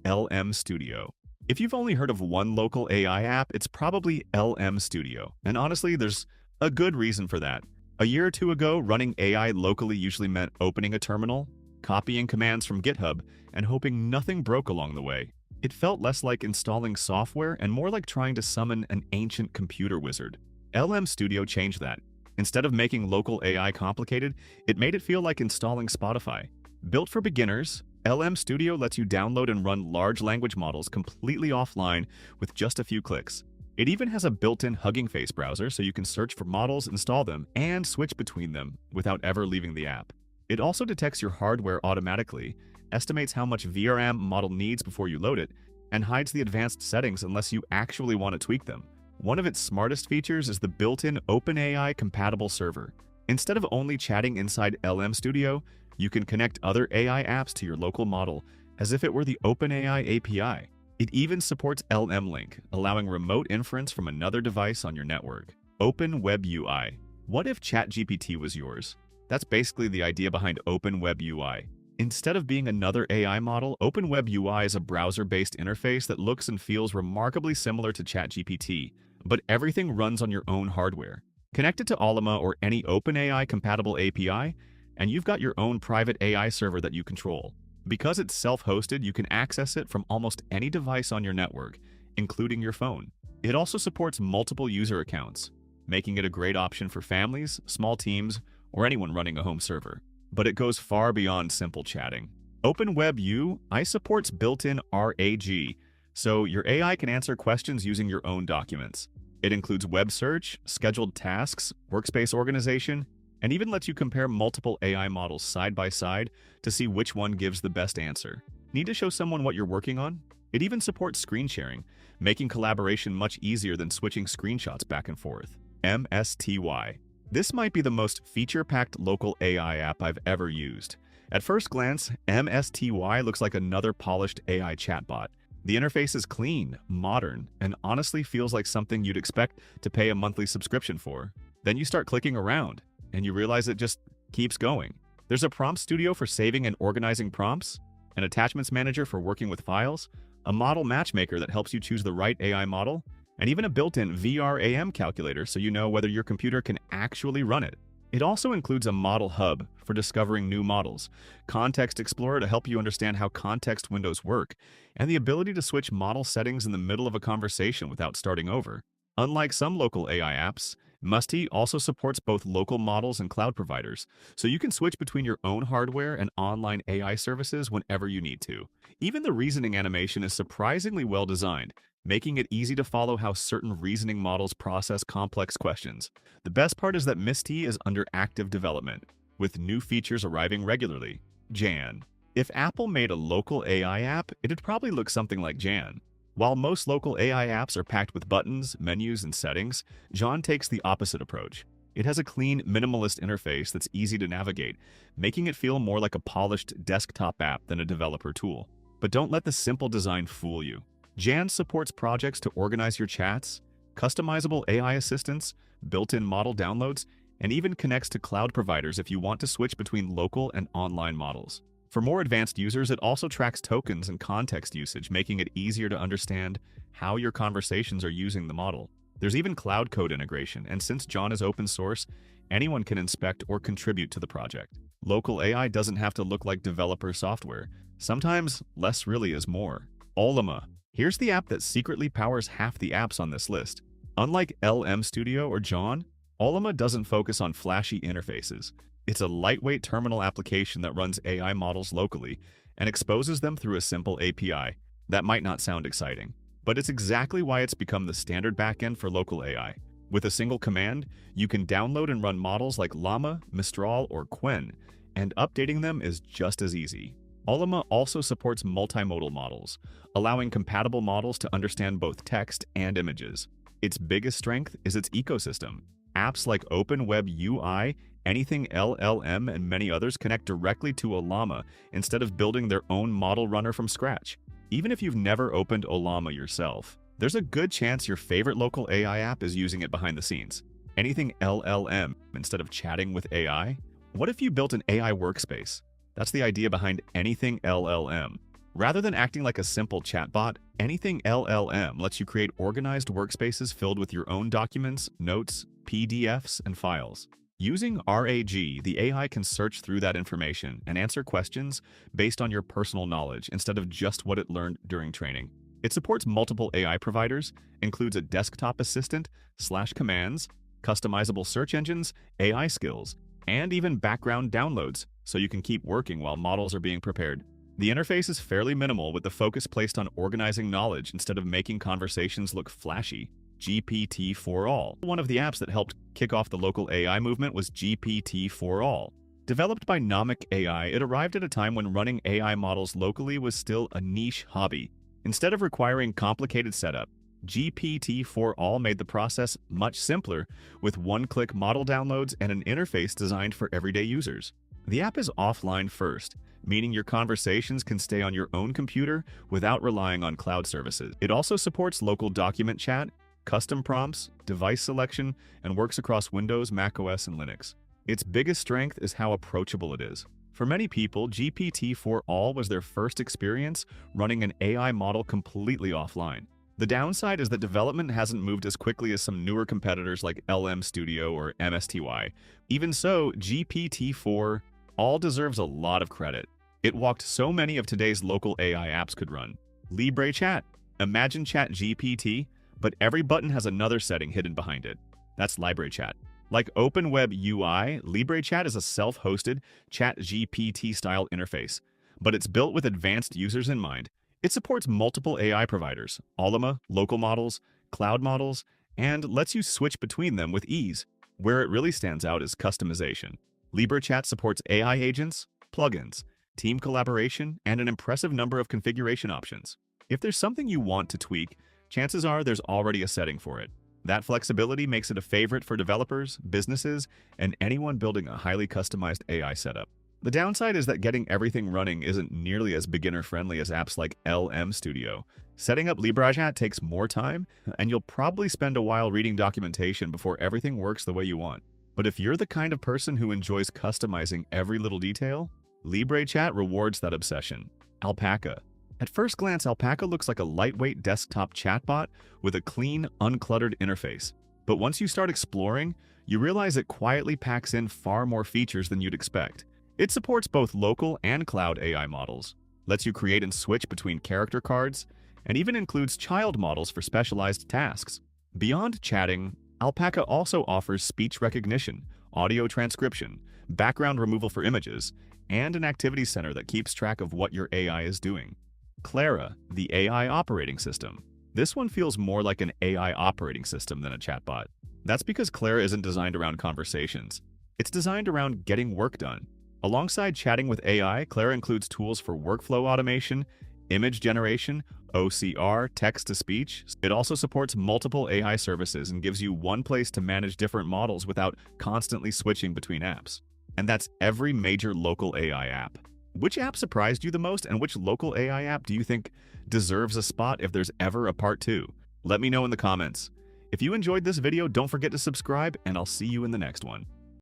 AnythingLLM Studio. If you've only heard of one local AI app, it's probably LM Studio. And honestly, there's a good reason for that. A year or two ago, running AI locally usually meant opening a terminal, copying commands from GitHub, and hoping nothing broke along the way. It felt less like installing software and more like trying to summon an ancient computer wizard. LM Studio changed that. Instead of making local AI complicated, it made it feel like installing Spotify. Built for beginners, LM Studio lets you download and run large language models completely offline with just a few clicks. It even has a built-in Hugging Face browser so you can search for models, install them, and switch between them without ever leaving the app. It also detects your hardware automatically, estimates how much VRM model needs before you load it, and hides the advanced settings unless you actually want to tweak them. One of its smartest features is the built-in OpenAI-compatible server. Instead of only chatting inside LM Studio, you can connect other AI apps to your local model as if it were the OpenAI API. It even supports LM Link, allowing remote inference from another device on your network. Open WebUI. What if ChatGPT was yours? That's basically the idea behind Open WebUI. Instead of being another AI model, Open WebUI is a browser-based interface that looks and feels remarkably similar to ChatGPT, but everything runs on your own hardware. Connect it to Ollama or any OpenAI-compatible API, and you've got your own private AI server that you control. Because it's self-hosted, you can access it from almost any device on your network, including your phone. It also supports multiple user accounts, making it a great option for families, small teams, or anyone running a home server. But it goes far beyond simple chatting. OpenWebUI supports built-in RAG, so your AI can answer questions using your own documents. It includes web search, scheduled tasks, workspace organization, and even lets you compare multiple AI models side by side to see which one gives the best answer. Need to show someone what you're working on? It even supports screen sharing, making collaboration much easier than switching screenshots back and forth. Msty. This might be the most feature-packed local AI app I've ever used. At first glance, Msty looks like another polished AI chatbot. The interface is clean, modern, and honestly feels like something you'd expect to pay a monthly subscription for. Then you start clicking around, and you realize it just keeps going. There's a prompt studio for saving and organizing prompts, an attachments manager for working with files, a model matchmaker that helps you choose the right AI model, and even a built-in VRAM calculator so you know whether your computer can actually run it. It also includes a model hub for discovering new models, Context Explorer to help you understand how context windows work, and the ability to switch model settings in the middle of a conversation without starting over. Unlike some local AI apps, Msty also supports both local models and cloud providers, so you can switch between your own hardware and online AI services whenever you need to. Even the reasoning animation is surprisingly well designed, making it easy to follow how certain reasoning models process complex questions. The best part is that Msty is under active development, with new features arriving regularly. Jan. If Apple made a local AI app, it'd probably look something like Jan. While most local AI apps are packed with buttons, menus, and settings, Jan takes the opposite approach. It has a clean, minimalist interface that's easy to navigate, making it feel more like a polished desktop app than a developer tool. But don't let the simple design fool you. Jan supports projects to organize your chats, customizable AI assistants, built-in model downloads, and even connects to cloud providers if you want to switch between local and online models. For more advanced users, it also tracks tokens and context usage, making it easier to understand how your conversations are using the model. There's even cloud code integration, and since Jan is open source, anyone can inspect or contribute to the project. Local AI doesn't have to look like developer software. Sometimes, less really is more. Ollama. Here's the app that secretly powers half the apps on this list. Unlike LM Studio or Jan, Ollama doesn't focus on flashy interfaces. It's a lightweight terminal application that runs AI models locally and exposes them through a simple API. That might not sound exciting, but it's exactly why it's become the standard backend for local AI. With a single command, you can download and run models like Llama, Mistral, or Qwen, and updating them is just as easy. Ollama also supports multimodal models, allowing compatible models to understand both text and images. Its biggest strength is its ecosystem. Apps like OpenWebUI, AnythingLLM, and many others connect directly to Ollama instead of building their own model runner from scratch. Even if you've never opened Ollama yourself, there's a good chance your favorite local AI app is using it behind the scenes. AnythingLLM instead of chatting with AI? What if you built an AI workspace? That's the idea behind AnythingLLM. Rather than acting like a simple chatbot, AnythingLLM lets you create organized workspaces filled with your own documents, notes, PDFs, and files. Using RAG, the AI can search through that information and answer questions based on your personal knowledge instead of just what it learned during training. It supports multiple AI providers, includes a desktop assistant, /commands, customizable search engines, AI skills, and even background downloads, so you can keep working while models are being prepared. The interface is fairly minimal, with the focus placed on organizing knowledge instead of making conversations look flashy. GPT-4All. One of the apps that helped kick off the local AI movement was GPT-4All. Developed by Nomic AI, it arrived at a time when running AI models locally was still a niche hobby. Instead of requiring complicated setup, GPT-4All made the process much simpler, with one-click model downloads and an interface designed for everyday users. The app is offline first, meaning your conversations can stay on your own computer without relying on cloud services. It also supports local document chat, custom prompts, device selection, and works across Windows, macOS, and Linux. Its biggest strength is how approachable it is. For many people, GPT-4All was their first experience running an AI model completely offline. The downside is that development hasn't moved as quickly as some newer competitors like LM Studio or Msty. Even so, GPT-4All deserves a lot of credit. It walked so many of today's local AI apps could run. LibreChat. Imagine ChatGPT, but every button has another setting hidden behind it. That's LibreChat. Like WebUI, LibreChat is a self-hosted ChatGPT-style interface, but it's built with advanced users in mind. It supports multiple AI providers, Ollama, local models, cloud models, and lets you switch between them with ease. Where it really stands out is customization. LibreChat supports AI agents, plugins, team collaboration, and an impressive number of configuration options. If there's something you want to tweak, chances are there's already a setting for it. That flexibility makes it a favorite for developers, businesses, and anyone building a highly customized AI setup. The downside is that getting everything running isn't nearly as beginner-friendly as apps like LM Studio. Setting up LibreChat takes more time, and you'll probably spend a while reading documentation before everything works the way you want. But if you're the kind of person who enjoys customizing every little detail, LibreChat rewards that obsession. Alpaca. At first glance, Alpaca looks like a lightweight desktop chatbot with a clean, uncluttered interface. But once you start exploring, you realize it quietly packs in far more features than you'd expect. It supports both local and cloud AI models, lets you create and switch between character cards, and even includes child models for specialized tasks. Beyond chatting, Alpaca also offers speech recognition, audio transcription, background removal for images, and an activity center that keeps track of what your AI is doing. Clara, the AI operating system. This one feels more like an AI operating system than a chatbot. That's because Clara isn't designed around conversations. It's designed around getting work done. Alongside chatting with AI, Clara includes tools for workflow automation, image generation, OCR, text-to-speech. It also supports multiple AI services and gives you one place to manage different models without constantly switching between apps. And that's every major local AI app. Which app surprised you the most, and which local AI app do you think deserves a spot if there's ever a part 2? Let me know in the comments. If you enjoyed this video, don't forget to subscribe, and I'll see you in the next one.